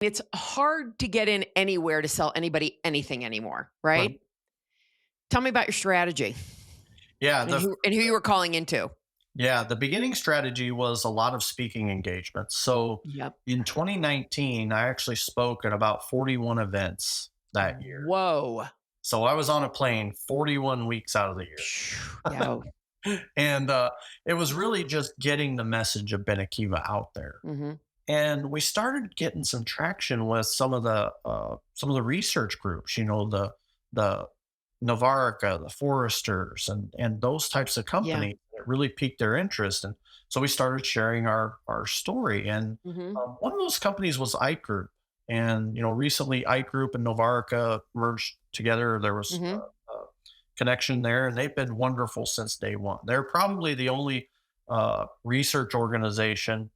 It's hard to get in anywhere to sell anybody anything anymore, Well, right? Tell me about your strategy yeah, and the who you were calling into. yeah, the beginning strategy was a lot of speaking engagements. So Yep. in 2019, I actually spoke at about 41 events that year. Whoa. So I was on a plane 41 weeks out of the year. Yeah. And it was really just getting the message of Benekiva out there. Mm-hmm. And we started getting some traction with some of the research groups, the Novarica, the Foresters, and those types of Yeah. companies that really piqued their interest. And so we started sharing our story. And Mm-hmm. one of those companies was Ike Group. And recently Ike Group and Novarica merged together. There was Mm-hmm. a connection there, and they've been wonderful since day one. They're probably the only research organization.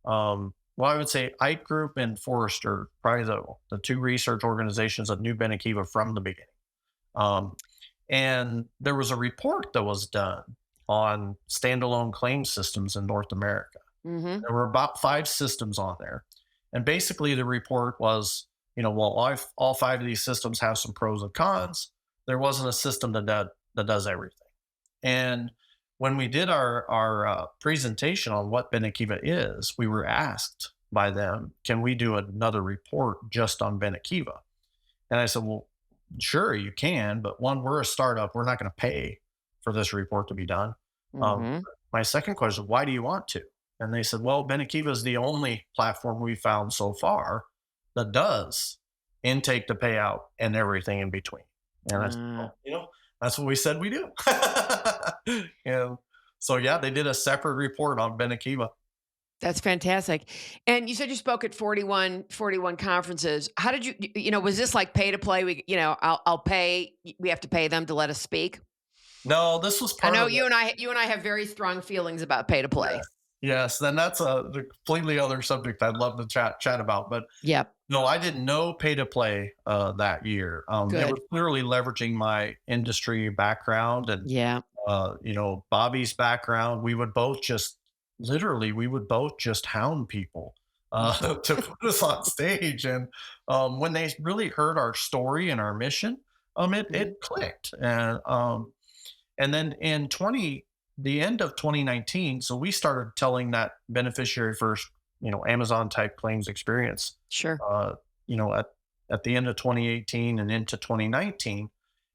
Well, I would say Ike Group and Forrester, probably the two research organizations that knew Benekiva from the beginning. Um, and there was a report that was done on standalone claim systems in North America. Mm-hmm. There were about five systems on there. And basically, the report was, well, all five of these systems have some pros and cons. There wasn't a system that does everything. And when we did our presentation on what Benekiva is, we were asked by them, "Can we do another report just on Benekiva?" And I said, "Well, sure, you can, but one, we're a startup. We're not going to pay for this report to be done." Um, Mm-hmm. my second question, why do you want to? And they said, well, Benekiva is the only platform we found so far that does intake to payout and everything in between. And I said, Uh, well, that's what we said we do. And so, yeah, they did a separate report on Benekiva. that's fantastic. And you said you spoke at 41 conferences. How did was this like pay to play? I'll pay. We have to pay them to let us speak. No, this was I part know of it. you and I have very strong feelings about pay to play. Yes. Yes. Then that's a completely other subject I'd love to chat about. But Yep. no, I didn't know pay to play that year. They were Good. clearly leveraging my industry background and Yeah. Bobby's background. We would both just hound people to put us on stage. And when they really heard our story and our mission, Mhm. it clicked. And then the end of 2019, so we started telling that beneficiary first, Amazon type claims experience, Sure. uh, at the end of 2018 and into 2019.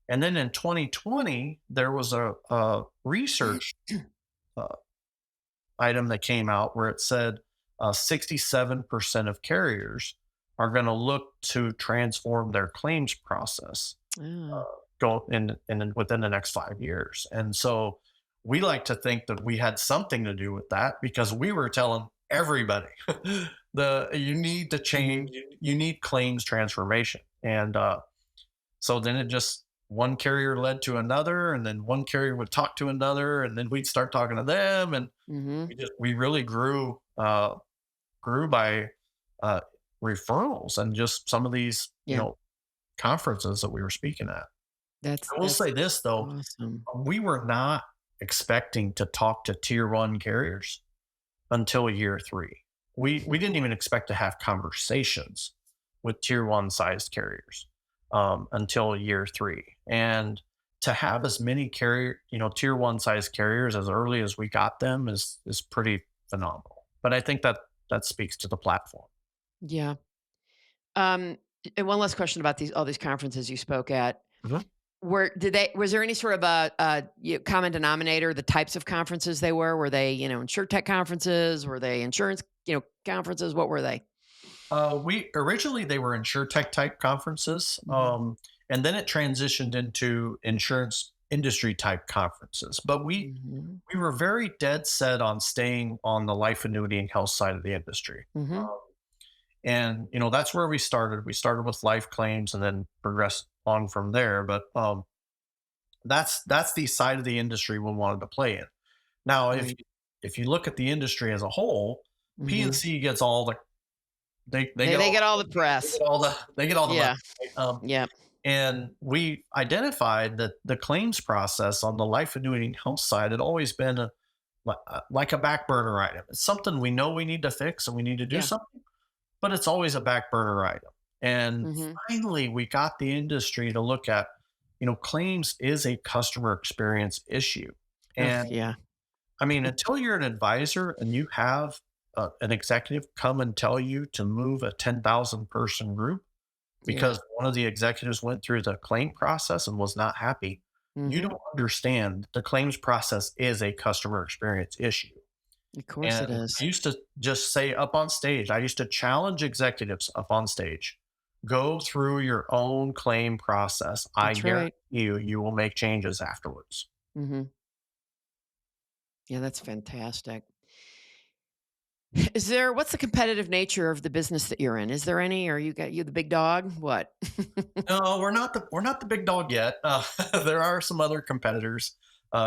And then in 2020, there was a research uh, item that came out where it said 67% of carriers are going to look to transform their claims process Ah, go in within the next 5 years. And so we like to think that we had something to do with that because we were telling everybody the you need to mhm. change, you need claims transformation. And so then it just one carrier led to another, and then one carrier would talk to another, and then we'd start talking to them, and Mhm. we really grew by uh, referrals and just some of these Yeah. conferences that we were speaking at. I will That's say this though, awesome. we were not expecting to talk to tier one carriers until year three. We didn't even expect to have conversations with tier one sized carriers until year three. And to have as many tier one sized carriers as early as we got them is pretty phenomenal. But I think that speaks to the platform. Yeah. Um, and one last question about all these conferences you spoke at. Mhm. Was there any sort of common denominator, the types of conferences they were? Were they, insure tech conferences? Were they insurance, conferences? What were they? We originally they were insure tech type conferences, Mhm. and then it transitioned into insurance industry type conferences. But we Mhm. we were very dead set on staying on the life annuity and health side of the industry, Mhm. and that's where we started. We started with life claims and then progressed on from there. But that's the side of the industry we wanted to play in. Now, Right. if you look at the industry as a whole, Mhm. PNC gets all the they They get they all get all the the they press. get all the they get all the money. Yeah. Right? Yep. And we identified that the claims process on the life annuity and health side had always been like a back burner item. It's something we know we need to fix and we need to do Yeah. something, but it's always a back burner item. And Mhm. finally, we got the industry to look at, claims is a customer experience issue. Oh, And yeah. I mean, until you're an advisor and you have an executive come and tell you to move a 10,000 person group Yeah. because one of the executives went through the claim process and was not happy, you Mhm. don't understand the claims process is a customer experience issue. Of course it And I is. used to just say up on stage, I used to challenge executives up on stage, go through your own claim process. I That's guarantee right. you will make changes afterwards. Mhm. Yeah, that's fantastic. What's the competitive nature of the business that you're in? Is there any, or you the big dog? What? No, we're not the big dog yet. There are some other competitors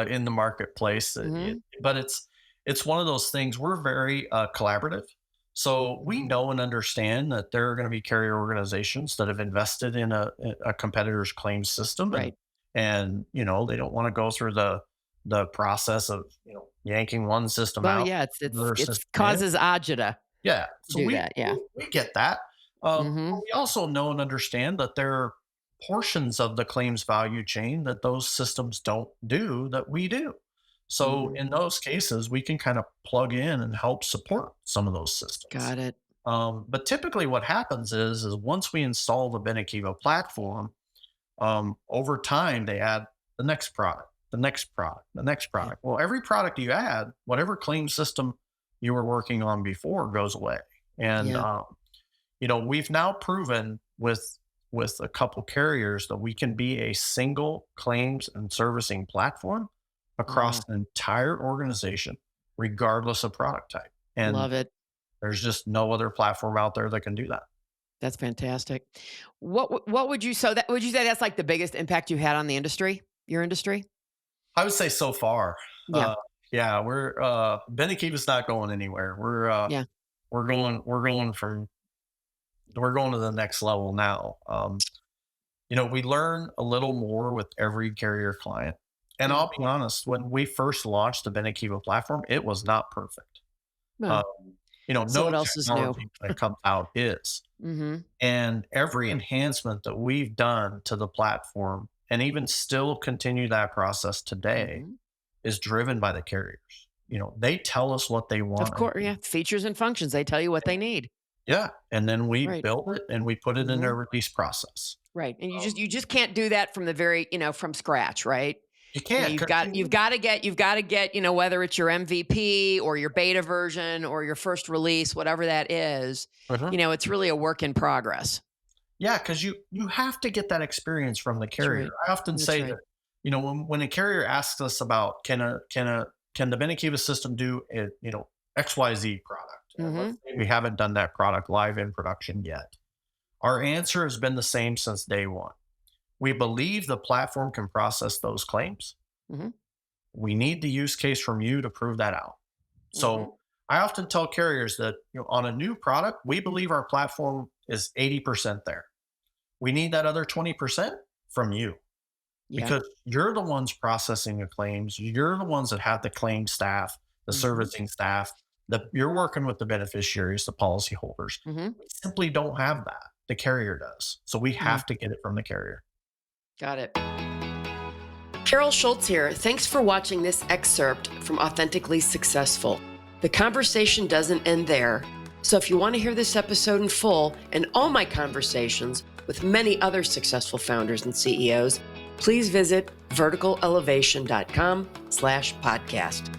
in the marketplace, Mhm. but it's one of those things. We're very collaborative, so we Mhm. know and understand that there are going to be carrier organizations that have invested in a competitor's claims system, and Right. they don't want to go through the process of yanking one system Well, out, yeah, it's another it's system in. causes agita Yeah, to so do we that. Yeah. we get that, but Mhm. we also know and understand that there are portions of the claims value chain that those systems don't do that we do. So Mhm. in those cases, we can kind of plug in and help support some of those systems. Got it. But typically, what happens is once we install the Benekiva platform, over time they add the next product, the next product, the next Yeah. product. Well, every product you add, whatever claim system you were working on before goes away. And Yeah. we've now proven with a couple carriers that we can be a single claims and servicing platform across Wow. an entire organization, regardless of product type. And Love it. there's just no other platform out there that can do that. That's fantastic. What would you so that would you say that's like the biggest impact you had on the industry? Your industry? I would say so far. Yeah. Uh, yeah, we're Benekiva's not going anywhere. Yeah. We're going to the next level now. We learn a little more with every carrier client. And Yeah. I'll be honest, when we first launched the Benekiva platform, it was not perfect. Um, Well, so no what else is new? technology when it comes out is. Mhm. And every enhancement that we've done to the platform and even still continue that process today Mhm. is driven by the carriers. They tell us what they Of want. course, yeah. Features and functions, they tell you what they need. Yeah. And then we Right. build it and we put it in a Mhm. release process. Right. And you Um, just can't do that from the very, from scratch, right? you can't You've because got you've got to get, whether it's your MVP or your beta version or your first release, whatever that is, it's really a work in progress. yeah, because you have to get that experience from the That's carrier. right. I often That's say right. that, when a carrier asks us about can the Benekiva system do a XYZ product, and let's Mhm. say we haven't done that product live in production yet. Our answer has been the same since day one. We believe the platform can process those claims. Mhm. We need the use case from you to prove that out. Mhm. So I often tell carriers that on a new product, we believe our platform is 80% there. We need that other 20% from you Yeah. because you're the ones processing the claims. You're the ones that have the claim staff, the Mhm. servicing staff, you're working with the beneficiaries, the policyholders. Mhm. We simply don't have that. The carrier does. So we Yeah. have to get it from the carrier. Got it. Carol Schultz here. Thanks for watching this excerpt from Authentically Successful. The conversation doesn't end there. So if you want to hear this episode in full and all my conversations with many other successful founders and CEOs, please visit verticalelevation.com/podcast.